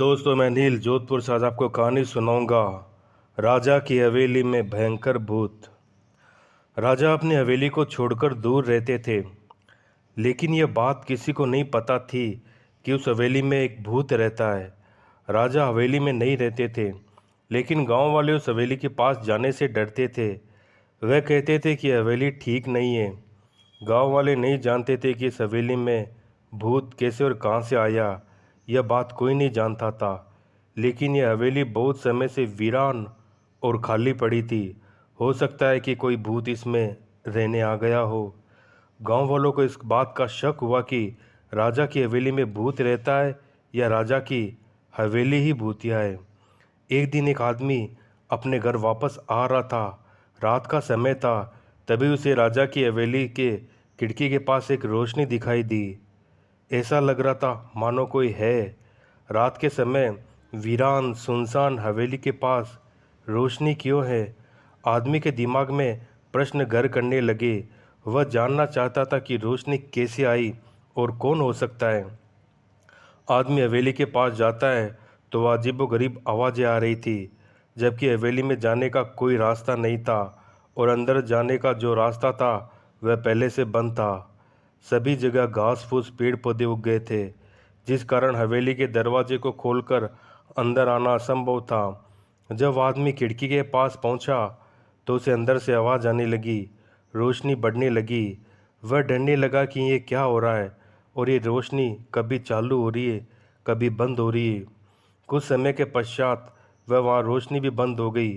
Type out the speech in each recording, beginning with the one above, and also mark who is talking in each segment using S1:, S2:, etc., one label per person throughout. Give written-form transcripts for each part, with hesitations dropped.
S1: दोस्तों, मैं नील जोधपुर से आज आपको कहानी सुनाऊंगा। राजा की हवेली में भयंकर भूत। राजा अपनी हवेली को छोड़कर दूर रहते थे, लेकिन यह बात किसी को नहीं पता थी कि उस हवेली में एक भूत रहता है। राजा हवेली में नहीं रहते थे, लेकिन गांव वाले उस हवेली के पास जाने से डरते थे। वह कहते थे कि हवेली ठीक नहीं है। गांव वाले नहीं जानते थे कि इस हवेली में भूत कैसे और कहां से आया। यह बात कोई नहीं जानता था, लेकिन यह हवेली बहुत समय से वीरान और खाली पड़ी थी। हो सकता है कि कोई भूत इसमें रहने आ गया हो। गांव वालों को इस बात का शक हुआ कि राजा की हवेली में भूत रहता है या राजा की हवेली ही भूतिया है। एक दिन एक आदमी अपने घर वापस आ रहा था। रात का समय था। तभी उसे राजा की हवेली के खिड़की के पास एक रोशनी दिखाई दी। ऐसा लग रहा था मानो कोई है। रात के समय वीरान सुनसान हवेली के पास रोशनी क्यों है? आदमी के दिमाग में प्रश्न घर करने लगे। वह जानना चाहता था कि रोशनी कैसे आई और कौन हो सकता है। आदमी हवेली के पास जाता है तो वह अजीबोगरीब आवाज़ें आ रही थी, जबकि हवेली में जाने का कोई रास्ता नहीं था और अंदर जाने का जो रास्ता था वह पहले से बंद था। सभी जगह घास फूस पेड़ पौधे उग गए थे, जिस कारण हवेली के दरवाजे को खोलकर अंदर आना असंभव था। जब आदमी खिड़की के पास पहुंचा तो उसे अंदर से आवाज़ आने लगी। रोशनी बढ़ने लगी। वह डरने लगा कि ये क्या हो रहा है और ये रोशनी कभी चालू हो रही है, कभी बंद हो रही है। कुछ समय के पश्चात वह वहाँ रोशनी भी बंद हो गई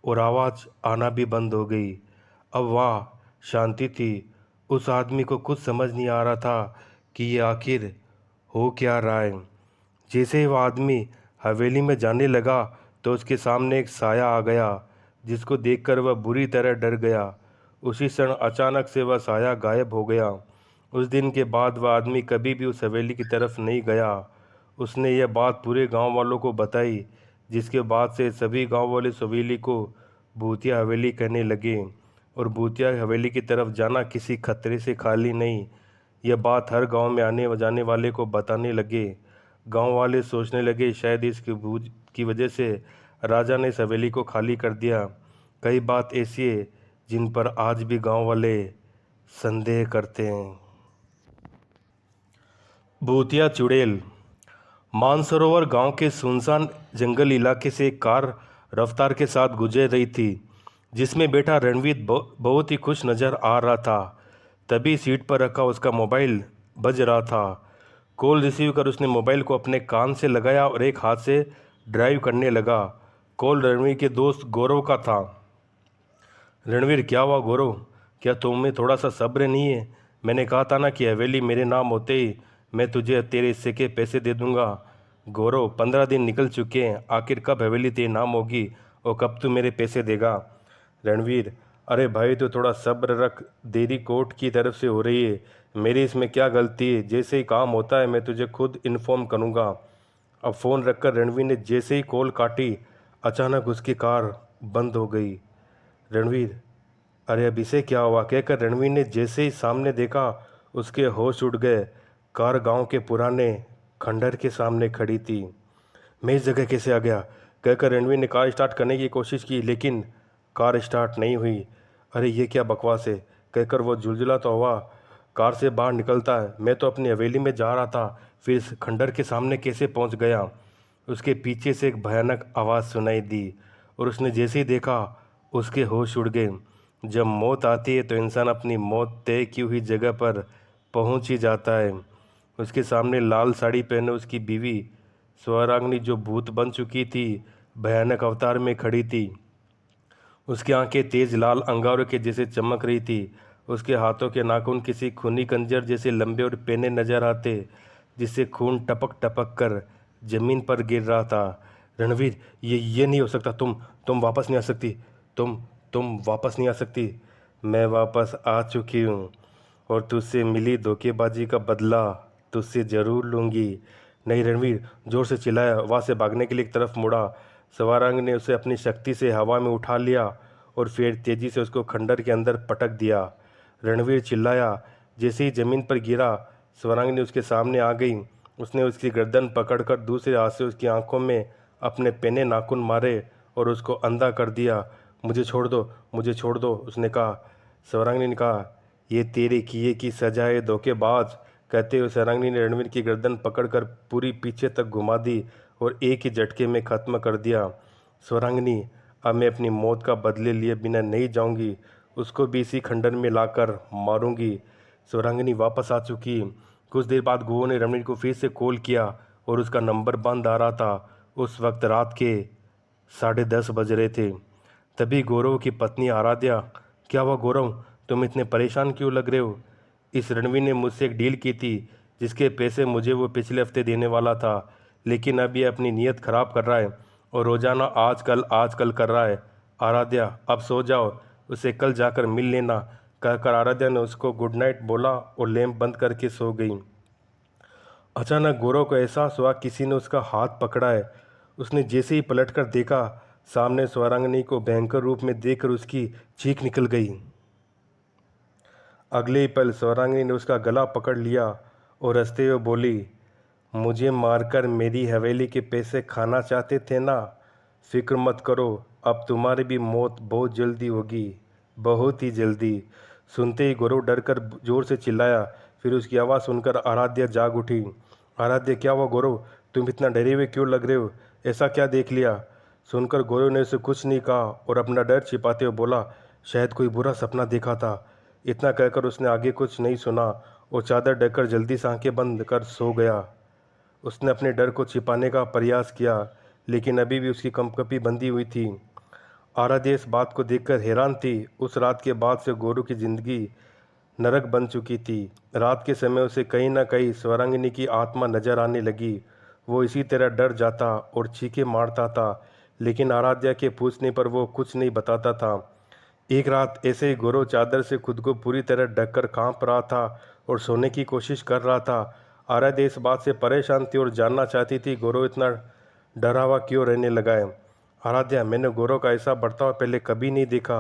S1: और आवाज़ आना भी बंद हो गई। अब वहाँ शांति थी। उस आदमी को कुछ समझ नहीं आ रहा था कि ये आखिर हो क्या रहा है। जैसे ही वह आदमी हवेली में जाने लगा तो उसके सामने एक साया आ गया, जिसको देखकर वह बुरी तरह डर गया। उसी क्षण अचानक से वह साया गायब हो गया। उस दिन के बाद वह आदमी कभी भी उस हवेली की तरफ नहीं गया। उसने यह बात पूरे गांव वालों को बताई, जिसके बाद से सभी गांव वाले उस हवेली को भूतिया हवेली कहने लगे और भूतिया हवेली की तरफ जाना किसी खतरे से खाली नहीं। यह बात हर गांव में आने जाने वाले को बताने लगे। गांव वाले सोचने लगे शायद इसकी भूत की वजह से राजा ने इस हवेली को खाली कर दिया। कई बात ऐसी है जिन पर आज भी गांव वाले संदेह करते हैं। भूतिया चुड़ैल। मानसरोवर गांव के सुनसान जंगल इलाके से एक कार रफ्तार के साथ गुजर रही थी, जिसमें बैठा रणवीर बहुत ही खुश नजर आ रहा था। तभी सीट पर रखा उसका मोबाइल बज रहा था। कॉल रिसीव कर उसने मोबाइल को अपने कान से लगाया और एक हाथ से ड्राइव करने लगा। कॉल रणवीर के दोस्त गौरव का था। रणवीर, क्या हुआ गौरव? क्या तुम्हें थोड़ा सा सब्र नहीं है? मैंने कहा था ना कि हवेली मेरे नाम होते ही मैं तुझे तेरे हिस्से के पैसे दे दूंगा। गौरव, 15 दिन निकल चुके हैं, आखिर कब हवेली तेरे नाम होगी और कब तू मेरे पैसे देगा? रणवीर, अरे भाई तो थोड़ा सब्र रख, देरी कोर्ट की तरफ से हो रही है, मेरी इसमें क्या गलती है? जैसे ही काम होता है मैं तुझे खुद इन्फॉर्म करूँगा। अब फ़ोन रखकर रणवीर ने जैसे ही कॉल काटी, अचानक उसकी कार बंद हो गई। रणवीर, अरे अब इसे क्या हुआ? कहकर रणवीर ने जैसे ही सामने देखा, उसके होश उड़ गए। कार गांव के पुराने खंडर के सामने खड़ी थी। मैं इस जगह कैसे आ गया? कहकर रणवीर ने कार स्टार्ट करने की कोशिश की, लेकिन कार स्टार्ट नहीं हुई। अरे ये क्या बकवास है? कहकर वो झुलझुलाता हुआ कार से बाहर निकलता है। मैं तो अपनी हवेली में जा रहा था, फिर इस खंडर के सामने कैसे पहुंच गया? उसके पीछे से एक भयानक आवाज़ सुनाई दी और उसने जैसे ही देखा, उसके होश उड़ गए। जब मौत आती है तो इंसान अपनी मौत तय की हुई जगह पर पहुंच ही जाता है। उसके सामने लाल साड़ी पहने उसकी बीवी स्वराग्नि, जो भूत बन चुकी थी, भयानक अवतार में खड़ी थी। उसकी आंखें तेज लाल अंगारों के जैसे चमक रही थी। उसके हाथों के नाखून किसी खूनी खंजर जैसे लंबे और पैने नजर आते, जिससे खून टपक टपक कर जमीन पर गिर रहा था। रणवीर, ये नहीं हो सकता। तुम वापस नहीं आ सकती। तुम वापस नहीं आ सकती। मैं वापस आ चुकी हूँ और तुझसे मिली धोखेबाजी का बदला तुझसे ज़रूर लूँगी। नहीं, रणवीर जोर से चिल्लाया। वहाँ से भागने के लिए एक तरफ मुड़ा। सवारंग ने उसे अपनी शक्ति से हवा में उठा लिया और फिर तेजी से उसको खंडर के अंदर पटक दिया। रणवीर चिल्लाया। जैसे ही जमीन पर गिरा, स्वरांग ने उसके सामने आ गई उसने उसकी गर्दन पकड़कर दूसरे हाथ से उसकी आंखों में अपने पेने नाखून मारे और उसको अंधा कर दिया। मुझे छोड़ दो, मुझे छोड़ दो, उसने कहा। स्वरांगनी ने कहा, ये तेरे किए की सजा है धोखेबाज। कहते हुए स्वरांगनी ने रणवीर की गर्दन पकड़कर पूरी पीछे तक घुमा दी और एक ही झटके में ख़त्म कर दिया। स्वरांगनी, अब मैं अपनी मौत का बदले लिए बिना नहीं जाऊंगी, उसको भी इसी खंडर में लाकर मारूंगी। स्वरांगनी वापस आ चुकी। कुछ देर बाद गुहो ने रणवीर को फिर से कॉल किया और उसका नंबर बंद आ रहा था। उस वक्त रात के 10:30 बज रहे थे। तभी गौरव की पत्नी आराध्या, क्या हुआ गौरव, तुम इतने परेशान क्यों लग रहे हो? इस रणवीर ने मुझसे एक डील की थी जिसके पैसे मुझे वो पिछले हफ्ते देने वाला था, लेकिन अब ये अपनी नीयत खराब कर रहा है और रोजाना आजकल कर रहा है। आराध्या, अब सो जाओ, उसे कल जाकर मिल लेना। कहकर आराध्या ने उसको गुड नाइट बोला और लैंप बंद करके सो गई। अचानक गौरव को एहसास हुआ किसी ने उसका हाथ पकड़ा है। उसने जैसे ही पलटकर देखा, सामने स्वरांगनी को भयंकर रूप में देखकर उसकी चीख निकल गई। अगले ही पल स्वरांगनी ने उसका गला पकड़ लिया और हंसते हुए बोली, मुझे मारकर मेरी हवेली के पैसे खाना चाहते थे ना? फिक्र मत करो, अब तुम्हारी भी मौत बहुत जल्दी होगी, बहुत ही जल्दी। सुनते ही गौरव डर कर जोर से चिल्लाया। फिर उसकी आवाज़ सुनकर आराध्या जाग उठी। आराध्या, क्या हुआ गौरव, तुम इतना डरे हुए क्यों लग रहे हो? ऐसा क्या देख लिया? सुनकर गौरव ने उसे कुछ नहीं कहा और अपना डर छिपाते हुए बोला, शायद कोई बुरा सपना देखा था। इतना कहकर उसने आगे कुछ नहीं सुना और चादर ढककर जल्दी से आंखें बंद कर सो गया। उसने अपने डर को छिपाने का प्रयास किया, लेकिन अभी भी उसकी कंपकपी बंधी हुई थी। आराध्या इस बात को देखकर हैरान थी। उस रात के बाद से गौरव की जिंदगी नरक बन चुकी थी। रात के समय उसे कहीं ना कहीं स्वरांगिनी की आत्मा नजर आने लगी। वो इसी तरह डर जाता और चीखें मारता था, लेकिन आराध्या के पूछने पर वो कुछ नहीं बताता था। एक रात ऐसे ही गौरव चादर से खुद को पूरी तरह ढककर कांप रहा था और सोने की कोशिश कर रहा था। आराध्या इस बात से परेशान थी और जानना चाहती थी गौरव इतना डरा हुआ क्यों रहने लगा है। आराध्या, मैंने गौरव का ऐसा बर्ताव पहले कभी नहीं देखा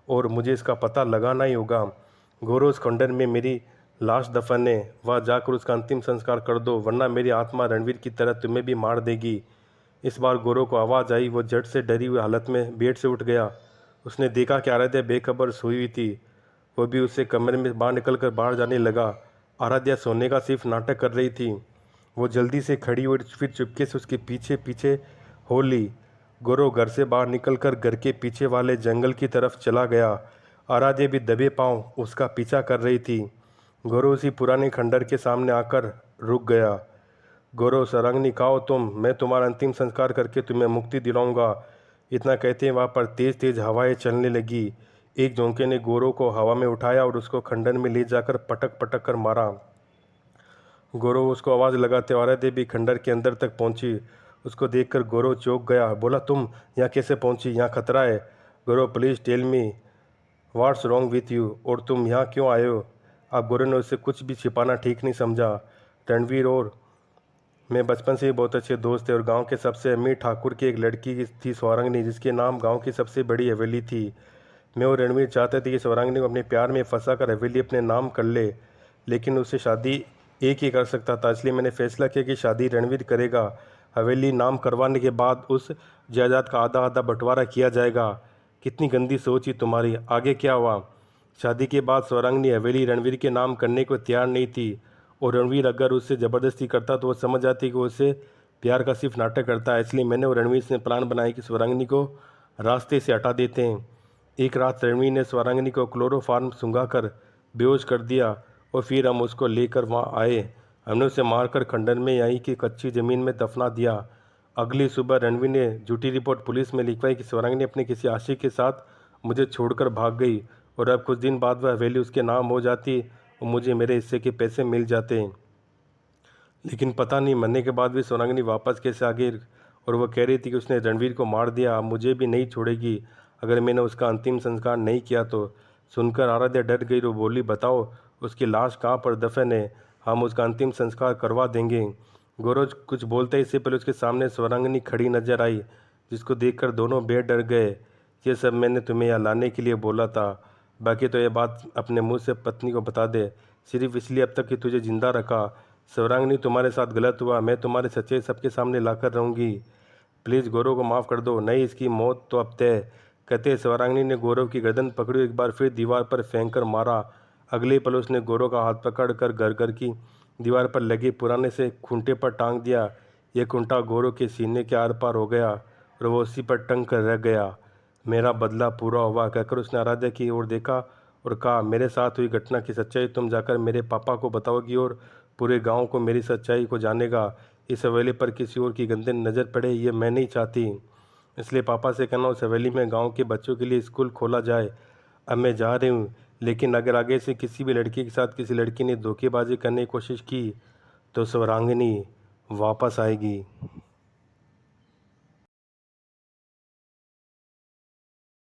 S1: और मुझे इसका पता लगाना ही होगा। गौरव उस खंडर में मेरी लाश दफन है, वह जाकर उसका अंतिम संस्कार कर दो, वरना मेरी आत्मा रणवीर की तरह तुम्हें भी मार देगी। इस बार गौरव को आवाज़ आई। वो झट से डरी हुई हालत में बेड से उठ गया। उसने देखा कि आराध्या बेखबर सोई हुई थी। वो भी उससे कमरे में बाहर निकलकर बाहर जाने लगा। आराध्या सोने का सिर्फ नाटक कर रही थी। वो जल्दी से खड़ी हुई, फिर चुपके से उसके पीछे पीछे हो ली। गौरव घर से बाहर निकलकर घर के पीछे वाले जंगल की तरफ चला गया। आराध्या भी दबे पांव उसका पीछा कर रही थी। गौरव उसी पुराने खंडर के सामने आकर रुक गया। गौरव, सरंगनी खाओ तुम, मैं तुम्हारा अंतिम संस्कार करके तुम्हें मुक्ति दिलाऊंगा। इतना कहते वहाँ पर तेज तेज हवाएं चलने लगी। एक झोंके ने गौरव को हवा में उठाया और उसको खंडर में ले जाकर पटक पटक कर मारा। गौरव उसको आवाज़ लगाते आराध्या भी खंडर के अंदर तक पहुंची। उसको देखकर गौरव चौंक गया। बोला, तुम यहाँ कैसे पहुंची? यहाँ खतरा है। Gaurav, please tell me what's wrong with you, और तुम यहाँ क्यों आए हो? अब गौरव ने उससे कुछ भी छिपाना ठीक नहीं समझा। रणवीर और मैं बचपन से ही बहुत अच्छे दोस्त थे और गांव के सबसे अमीर ठाकुर की एक लड़की थी स्वरांगनी, जिसके नाम गांव की सबसे बड़ी हवेली थी। मैं और रणवीर चाहते थे कि स्वरांगनी को अपने प्यार में फंसा कर हवेली अपने नाम कर ले, लेकिन उससे शादी एक ही कर सकता था। इसलिए मैंने फैसला किया कि शादी रणवीर करेगा। हवेली नाम करवाने के बाद उस जायदाद का आधा आधा बंटवारा किया जाएगा। कितनी गंदी सोच ही तुम्हारी। आगे क्या हुआ? शादी के बाद स्वरांगनी हवेली रणवीर के नाम करने को तैयार नहीं थी और रणवीर अगर उससे ज़बरदस्ती करता तो वो समझ जाती कि वो उससे प्यार का सिर्फ नाटक करता है। इसलिए मैंने और रणवीर ने प्लान बनाया कि स्वरांगनी को रास्ते से हटा देते हैं। एक रात रणवीर ने स्वरांगनी को क्लोरोफार्म सूंघाकर बेहोश कर दिया और फिर हम उसको लेकर वहाँ आए। हमने उसे मारकर खंडर में यहीं की कच्ची ज़मीन में दफना दिया। अगली सुबह रणवीर ने झूठी रिपोर्ट पुलिस में लिखवाई कि स्वरांगनी अपने किसी आशिक के साथ मुझे छोड़कर भाग गई और अब कुछ दिन बाद वह हवेली उसके नाम हो जाती और मुझे मेरे हिस्से के पैसे मिल जाते हैं। लेकिन पता नहीं मरने के बाद भी स्वरांगनी वापस कैसे आ गई और वह कह रही थी कि उसने रणवीर को मार दिया, अब मुझे भी नहीं छोड़ेगी अगर मैंने उसका अंतिम संस्कार नहीं किया तो। सुनकर आराध्या डर गई और बोली, बताओ उसकी लाश कहाँ पर दफन है, हम उसका अंतिम संस्कार करवा देंगे। गौरव कुछ बोलते ही इससे पहले उसके सामने स्वरांगनी खड़ी नजर आई, जिसको देखकर दोनों बेहद डर गए। ये सब मैंने तुम्हें यहाँ लाने के लिए बोला था, बाकी तो ये बात अपने मुंह से पत्नी को बता दे, सिर्फ इसलिए अब तक कि तुझे जिंदा रखा, शिवरांगिनी, तुम्हारे साथ गलत हुआ, मैं तुम्हारी सच्चाई सबके सामने लाकर रहूंगी। प्लीज़ गौरव को माफ़ कर दो, नहीं इसकी मौत तो अब तय। कहते शिवरांगिनी ने गौरव की गर्दन पकड़ी, एक बार फिर दीवार पर फेंक कर मारा। अगले पल उसने गौरव का हाथ पकड़ कर घर घर की दीवार पर लगे पुराने से खूंटे पर टांग दिया। यह खूंटा गौरव के सीने के आर पार हो गया और वो उसी पर टंग कर रह गया। मेरा बदला पूरा हुआ कहकर उसने आराध्या की ओर देखा और कहा, मेरे साथ हुई घटना की सच्चाई तुम जाकर मेरे पापा को बताओगी और पूरे गांव को मेरी सच्चाई को जानेगा। इस हवेली पर किसी और की गंदे नज़र पड़े ये मैं नहीं चाहती। इसलिए पापा से कहना उस हवेली में गांव के बच्चों के लिए स्कूल खोला जाए। अब मैं जा रही हूँ, लेकिन अगर आगे से किसी भी लड़की के साथ किसी लड़की ने धोखेबाजी करने की कोशिश की तो शिवरांगिनी वापस आएगी।